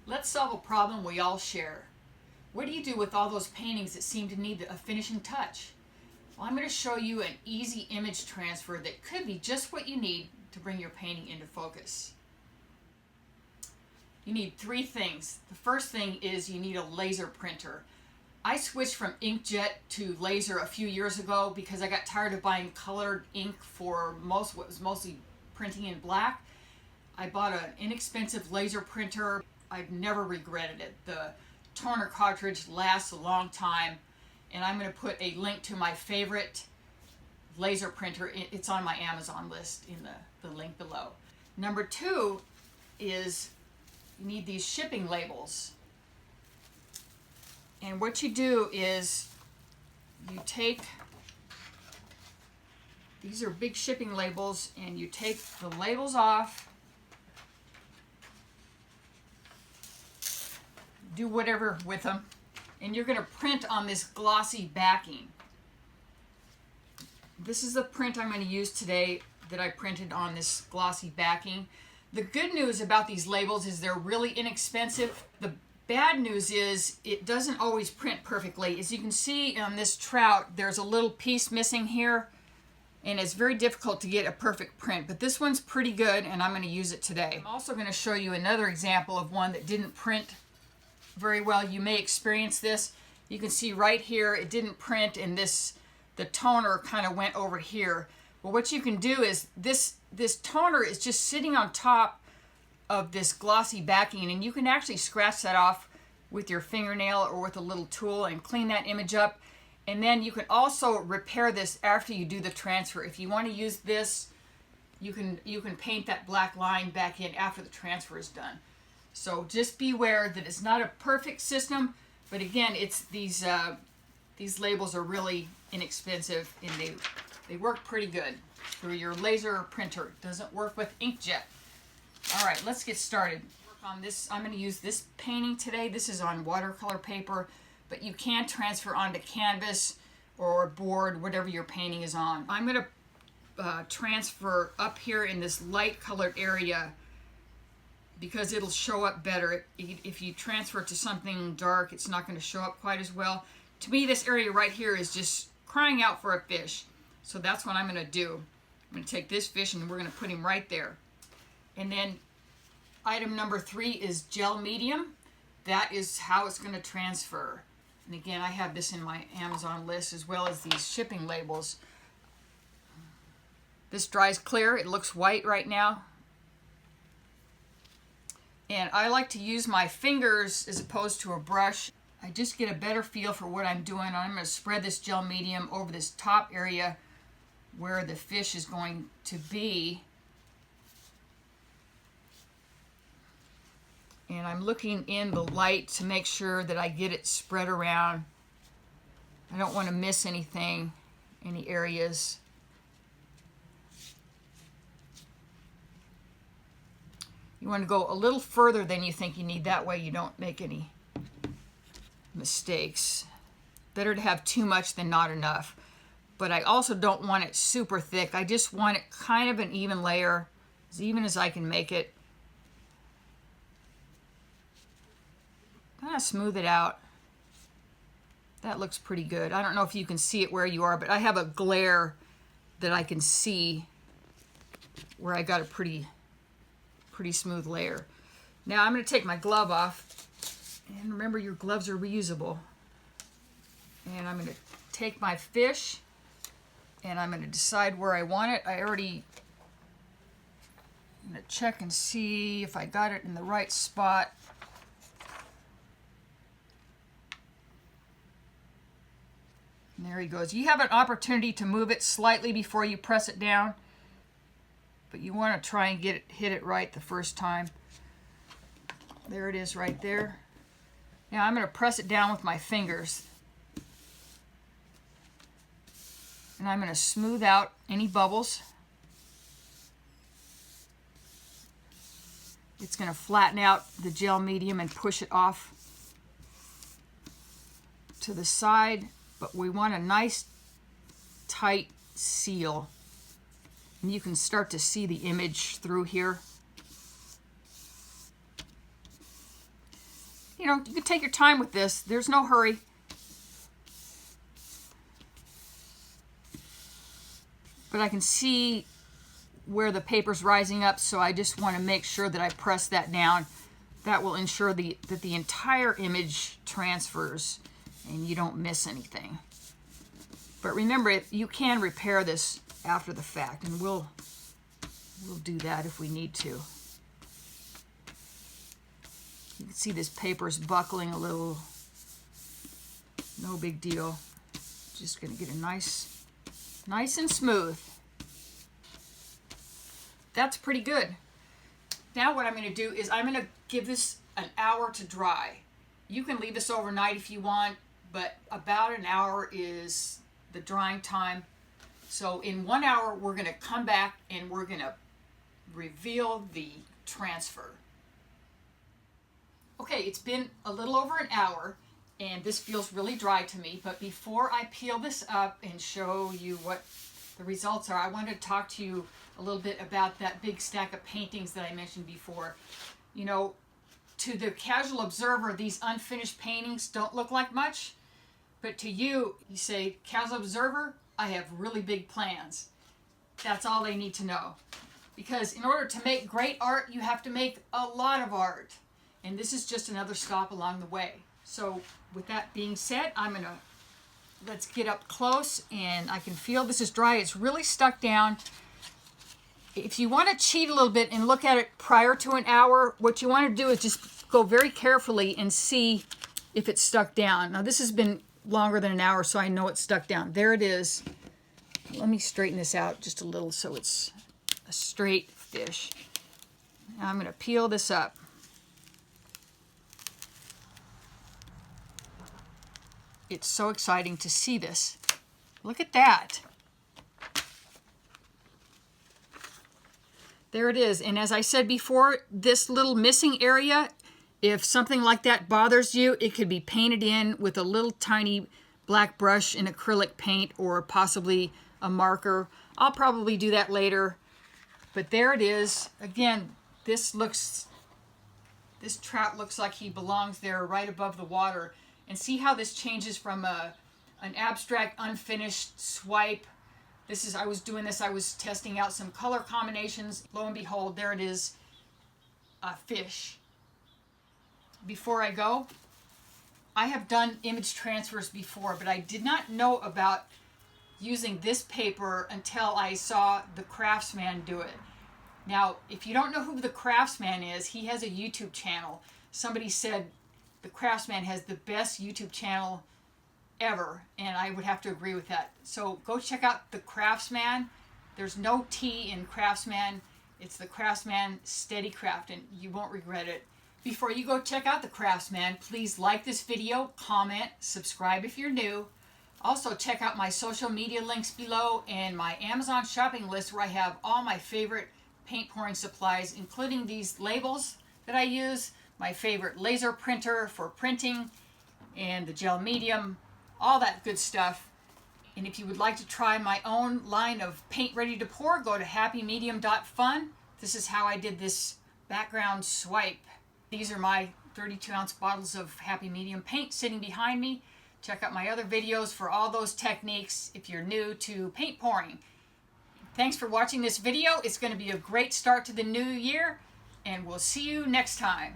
Let's solve a problem we all share. What do you do with all those paintings that seem to need a finishing touch? Well, I'm going to show you an easy image transfer that could be just what you need to bring your painting into focus. You need three things. The first thing is you need a laser printer. I switched from inkjet to laser a few years ago because I got tired of buying colored ink for what was mostly printing in black. I bought an inexpensive laser printer. I've never regretted it. The toner cartridge lasts a long time, and I'm going to put a link to my favorite laser printer. It's on my Amazon list in the link below. Number two is you need these shipping labels. And what you do is you take, these are big shipping labels, and you take the labels off, do whatever with them, and you're going to print on this glossy backing. This is the print I'm going to use today that I printed on this glossy backing. The good news about these labels is they're really inexpensive. The bad news is it doesn't always print perfectly. As you can see on this trout, there's a little piece missing here, and it's very difficult to get a perfect print, but this one's pretty good, and I'm going to use it today. I'm also going to show you another example of one that didn't print very well. You may experience this. You can see right here it didn't print, and the toner kind of went over here. Well, what you can do is this toner is just sitting on top of this glossy backing, and you can actually scratch that off with your fingernail or with a little tool and clean that image up. And then you can also repair this after you do the transfer. If you want to use this, you can paint that black line back in after the transfer is done. So just beware that it's not a perfect system, but again, it's these labels are really inexpensive, and they work pretty good through your laser printer. It doesn't work with inkjet. All right, let's get started. Work on this. I'm going to use this painting today. This is on watercolor paper, but you can transfer onto canvas or board, whatever your painting is on. I'm going to transfer up here in this light colored area because it'll show up better. If you transfer to something dark, it's not going to show up quite as well. To me, this area right here is just crying out for a fish. So that's what I'm going to do. I'm going to take this fish and we're going to put him right there. And then item number 3 is gel medium. That is how it's going to transfer. And again, I have this in my Amazon list as well as these shipping labels. This dries clear. It looks white right now. And I like to use my fingers as opposed to a brush. I just get a better feel for what I'm doing. I'm going to spread this gel medium over this top area where the fish is going to be. And I'm looking in the light to make sure that I get it spread around. I don't want to miss anything, any areas. You want to go a little further than you think you need. That way you don't make any mistakes. Better to have too much than not enough. But I also don't want it super thick. I just want it kind of an even layer, as even as I can make it. Kind of smooth it out. That looks pretty good. I don't know if you can see it where you are, but I have a glare that I can see where I got a pretty smooth layer. Now I'm going to take my glove off, and remember your gloves are reusable. And I'm going to take my fish, and I'm going to decide where I want it. I'm going to check and see if I got it in the right spot. And there he goes. You have an opportunity to move it slightly before you press it down, but you want to try and hit it right the first time. There it is right there. Now I'm going to press it down with my fingers. And I'm going to smooth out any bubbles. It's going to flatten out the gel medium and push it off to the side, but we want a nice tight seal. And you can start to see the image through here. you know, you can take your time with this. There's no hurry. But I can see where the paper's rising up, so I just want to make sure that I press that down. That will ensure that the entire image transfers and you don't miss anything. But remember, you can repair this after the fact, and we'll do that if we need to. You can see this paper's buckling a little. No big deal. Just going to get it nice and smooth. That's pretty good. Now what I'm going to do is I'm going to give this an hour to dry. You can leave this overnight if you want, but about an hour is the drying time. So in 1 hour, we're going to come back and we're going to reveal the transfer. Okay, it's been a little over an hour and this feels really dry to me, but before I peel this up and show you what the results are, I wanted to talk to you a little bit about that big stack of paintings that I mentioned before. You know, to the casual observer, these unfinished paintings don't look like much, but to you, you say, casual observer, I have really big plans. That's all they need to know. Because in order to make great art, you have to make a lot of art. And this is just another stop along the way. So with that being said, let's get up close and I can feel this is dry. It's really stuck down. If you want to cheat a little bit and look at it prior to an hour, what you want to do is just go very carefully and see if it's stuck down. Now this has been longer than an hour, so I know it's stuck down. There it is. Let me straighten this out just a little so it's a straight fish. Now I'm going to peel this up. It's so exciting to see this. Look at that. There it is. And as I said before, this little missing area, if something like that bothers you, it could be painted in with a little tiny black brush and acrylic paint or possibly a marker. I'll probably do that later. But there it is. Again, this trout looks like he belongs there right above the water. And see how this changes from an abstract, unfinished swipe. I was doing this, I was testing out some color combinations. Lo and behold, there it is, a fish. Before I go, I have done image transfers before, but I did not know about using this paper until I saw the Craftsman do it. Now, if you don't know who the Craftsman is, he has a YouTube channel. Somebody said the Craftsman has the best YouTube channel ever, and I would have to agree with that. So go check out the Craftsman. There's no T in Craftsman. It's the Craftsman Steady Craft, and you won't regret it. Before you go check out the Craftsman, please like this video, comment, subscribe if you're new. Also check out my social media links below and my Amazon shopping list where I have all my favorite paint pouring supplies, including these labels that I use, my favorite laser printer for printing, and the gel medium, all that good stuff. And if you would like to try my own line of paint ready to pour, go to happymedium.fun. This is how I did this background swipe. These are my 32-ounce bottles of Happy Medium paint sitting behind me. Check out my other videos for all those techniques if you're new to paint pouring. Thanks for watching this video. It's going to be a great start to the new year, and we'll see you next time.